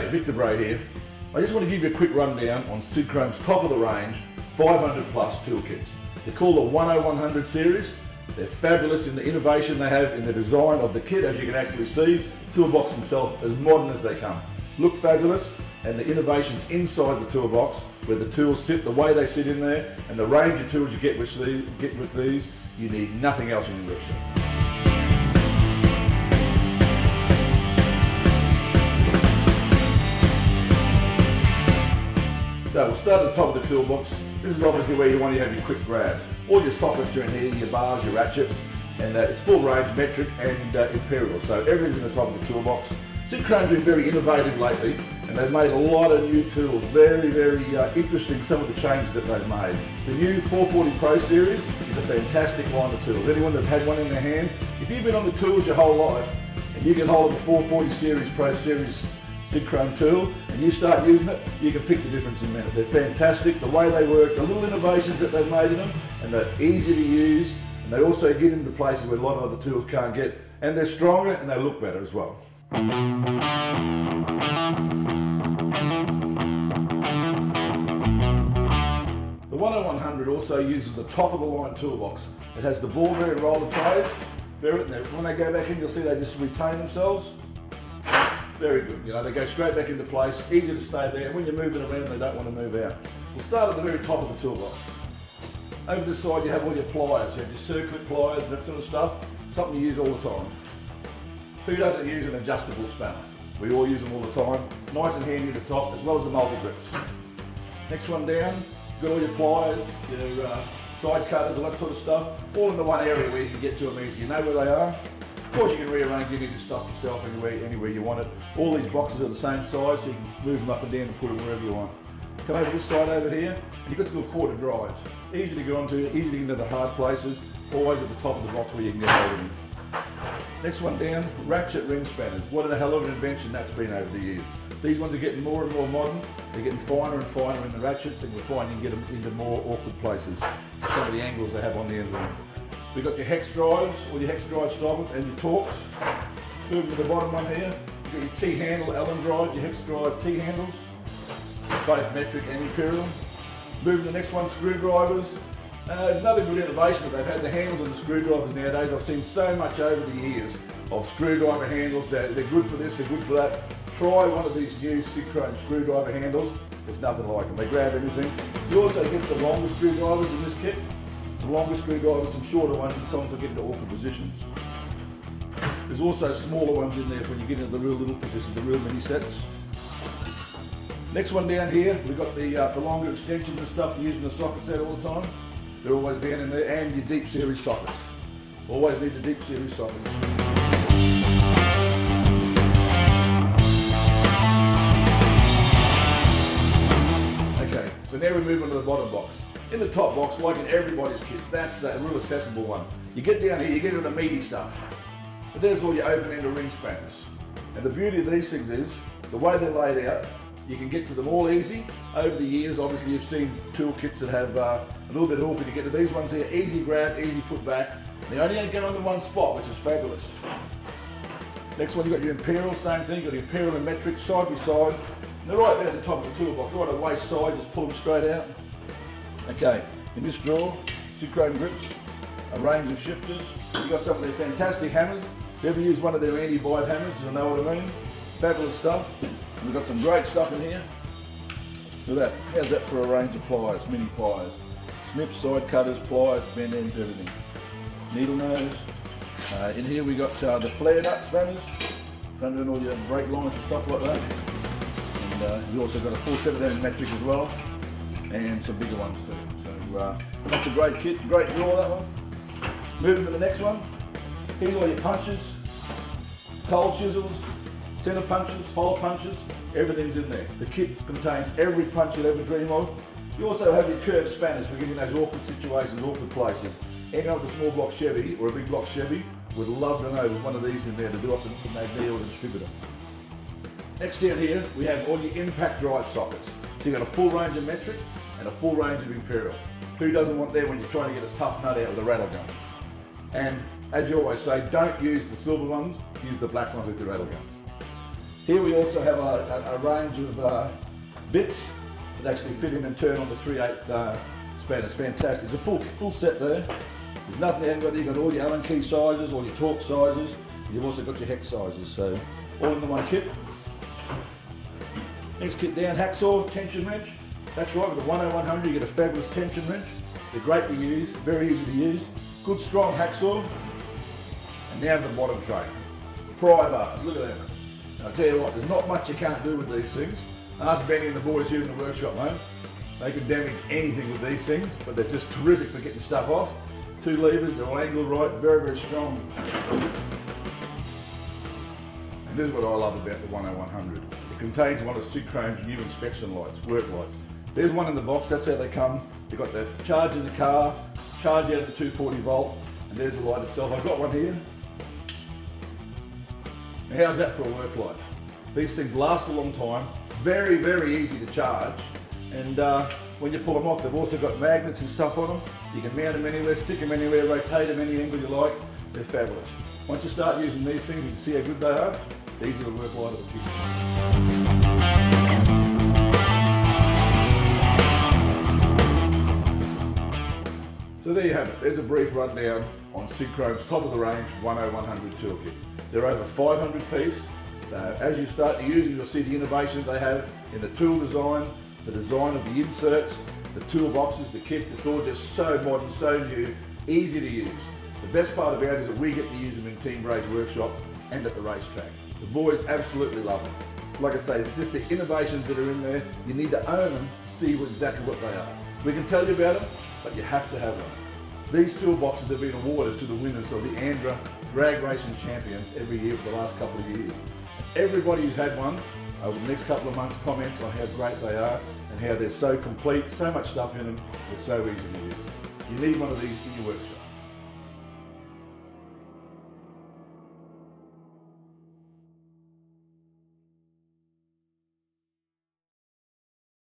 Victor Bray here. I just want to give you a quick rundown on Sidchrome's top of the range 500 plus toolkits. They're called the 10100 series. They're fabulous in the innovation they have in the design of the kit, as you can actually see. Toolbox themselves as modern as they come. Look fabulous, and the innovations inside the toolbox, where the tools sit, the way they sit in there, and the range of tools you get with these, you need nothing else in your workshop. So we'll start at the top of the toolbox. This is obviously where you want to have your quick grab. All your sockets are in here, your bars, your ratchets, and it's full range, metric and imperial. So everything's in the top of the toolbox. Sidchrome's been very innovative lately, and they've made a lot of new tools. Very, very interesting, some of the changes that they've made. The new 440 Pro series is a fantastic line of tools. Anyone that's had one in their hand, if you've been on the tools your whole life, and you get hold of the 440 series Pro series Sidchrome tool and you start using it, you can pick the difference in a minute. They're fantastic, the way they work, the little innovations that they've made in them, and they're easy to use, and they also get into the places where a lot of other tools can't get, and they're stronger and they look better as well. The 10100 also uses the top of the line toolbox. It has the ball bearing roller trays. When they go back in, you'll see they just retain themselves. Very good, you know, they go straight back into place, easy to stay there, and when you're moving around they don't want to move out. We'll start at the very top of the toolbox. Over this side you have all your pliers, you have your circlip pliers, that sort of stuff, something you use all the time. Who doesn't use an adjustable spanner? We all use them all the time, nice and handy at the top, as well as the multi-grips. Next one down, you've got all your pliers, your side cutters, all that sort of stuff, all in the one area where you can get to them easy. You know where they are. Of course you can rearrange any of this stuff yourself anywhere you want it. All these boxes are the same size, so you can move them up and down and put them wherever you want. Come over this side over here, and you've got the little quarter drives. Easy to get onto, easy to get into the hard places, always at the top of the box where you can get hold of them. Next one down, ratchet ring spanners. What a hell of an invention that's been over the years. These ones are getting more and more modern. They're getting finer and finer in the ratchets, and you'll find you can get them into more awkward places. Some of the angles they have on the end of them. We've got your hex drives, or your hex drive style, and your torques. Moving to the bottom one here, you've got your T-handle Allen drive, your hex drive T-handles, both metric and imperial. Moving to the next one, screwdrivers. There's another good innovation that they've had, the handles on the screwdrivers nowadays. I've seen so much over the years of screwdriver handles. They're good for this, they're good for that. Try one of these new Sidchrome screwdriver handles. There's nothing like them, they grab anything. You also get some longer screwdrivers in this kit. Some longer screwdrivers, some shorter ones, and some for getting into awkward positions. There's also smaller ones in there when you get into the real little positions, the real mini sets. Next one down here, we've got the longer extensions and stuff you use in the socket set all the time. They're always down in there, and your deep series sockets. Always need the deep series sockets. Okay, so now we move on to the bottom box. In the top box, like in everybody's kit, that's that real accessible one. You get down here, you get into the meaty stuff. But there's all your open-end ring spanners. And the beauty of these things is, the way they're laid out, you can get to them all easy. Over the years, obviously you've seen tool kits that have a little bit awkward to get to. These ones here, easy grab, easy put back. They only get onto one spot, which is fabulous. Next one, you've got your imperial, same thing. You've got your imperial and metric side by side. And they're right there at the top of the toolbox, right at the waist side, just pull them straight out. Okay, in this drawer, Sidchrome grips, a range of shifters. You've got some of their fantastic hammers. If you ever use one of their anti-vibe hammers, you'll know what I mean. Fabulous stuff. We've got some great stuff in here. Look at that. How's that for a range of pliers, mini pliers? Snips, side cutters, pliers, bend ends, everything. Needle nose. In here we got the flared up spanners, front and all your brake lines and stuff like that. And you also got a full set of them in metric as well, and some bigger ones too. So that's a great kit, great drawer that one. Moving to the next one. Here's all your punches, cold chisels, centre punches, hollow punches, everything's in there. The kit contains every punch you'll ever dream of. You also have your curved spanners for getting those awkward situations, awkward places. Anyone with a small block Chevy or a big block Chevy would love to know there's one of these in there to do off the magnet or the distributor. Next down here, we have all your impact drive sockets. So you've got a full range of metric and a full range of imperial. Who doesn't want that when you're trying to get a tough nut out with a rattle gun? And as you always say, don't use the silver ones, use the black ones with your rattle gun. Here we also have a range of bits that actually fit in and turn on the 3/8 span. It's fantastic. It's a full set there. There's nothing you haven't got there. You've got all your Allen key sizes, all your torque sizes. You've also got your hex sizes, so all in the one kit. Next kit down, hacksaw, tension wrench. That's right, with the 10100 you get a fabulous tension wrench. They're great to use, very easy to use. Good strong hacksaw. And now to the bottom tray. Pry bars, look at that. And I'll tell you what, there's not much you can't do with these things. Ask Benny and the boys here in the workshop, mate. They can damage anything with these things, but they're just terrific for getting stuff off. 2 levers, they're all angled right, very, very strong. And this is what I love about the 10100. It contains one of Sidchrome's new inspection lights, work lights. There's one in the box, that's how they come. You've got the charge in the car, charge out at the 240 volt, and there's the light itself. I've got one here. Now how's that for a work light? These things last a long time, very, very easy to charge, and when you pull them off, they've also got magnets and stuff on them. You can mount them anywhere, stick them anywhere, rotate them any angle you like. They're fabulous. Once you start using these things, you can see how good they are. These are the work light of the future. So there you have it. There's a brief rundown on Sidchrome's top of the range 10100 toolkit. They're over 500 piece. As you start to use them, you'll see the innovations they have in the tool design, the design of the inserts, the toolboxes, the kits. It's all just so modern, so new, easy to use. The best part about it is that we get to use them in Team Bray's workshop and at the racetrack. The boys absolutely love them. Like I say, it's just the innovations that are in there. You need to own them to see exactly what they are. We can tell you about them, but you have to have them. These toolboxes have been awarded to the winners of the Andra Drag Racing Champions every year for the last couple of years. Everybody who's had one over the next couple of months comments on how great they are and how they're so complete, so much stuff in them, it's so easy to use. You need one of these in your workshop.